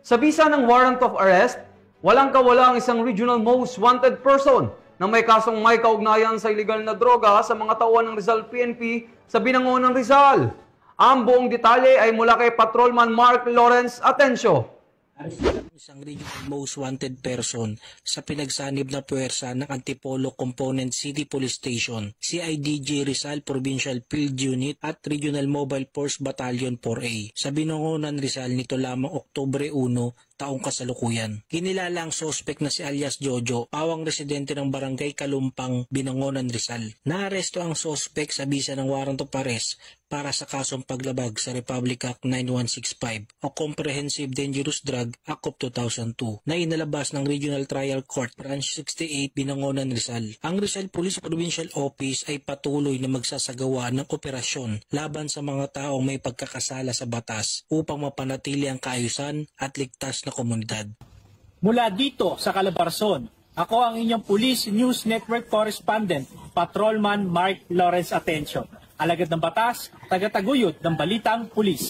Sa bisa ng warrant of arrest, walang-kawala ang isang regional most wanted person na may kasong may kaugnayan sa illegal na droga sa mga tauhan ng Rizal PNP sa Binangonan, Rizal. Ang buong detalye ay mula kay Patrolman Mark Lawrence Atencio. Isang regional most wanted person sa pinagsanib na puwersa ng Antipolo Component City Police Station, CIDG Rizal Provincial Field Unit at Regional Mobile Force Battalion 4A sa Binangonan, Rizal nito lamang Oktubre 1, taong kasalukuyan. Kinilala ang sospek na si alias Jojo, pawang residente ng Barangay Kalumpang, Binangonan, Rizal. Naaresto ang sospek sa bisa ng warrant of arrest para sa kasong paglabag sa Republic Act 9165 o Comprehensive Dangerous Drug Act of 2002 na inalabas ng Regional Trial Court Branch 68 Binangonan, Rizal. Ang Rizal Police Provincial Office ay patuloy na magsasagawa ng operasyon laban sa mga taong may pagkakasala sa batas upang mapanatili ang kaayusan at ligtas na komunidad. Mula dito sa Calabarzon, ako ang inyong Police News Network Correspondent, Patrolman Mark Lawrence Atencio. Alagad ng batas, tagataguyod ng balitang pulis.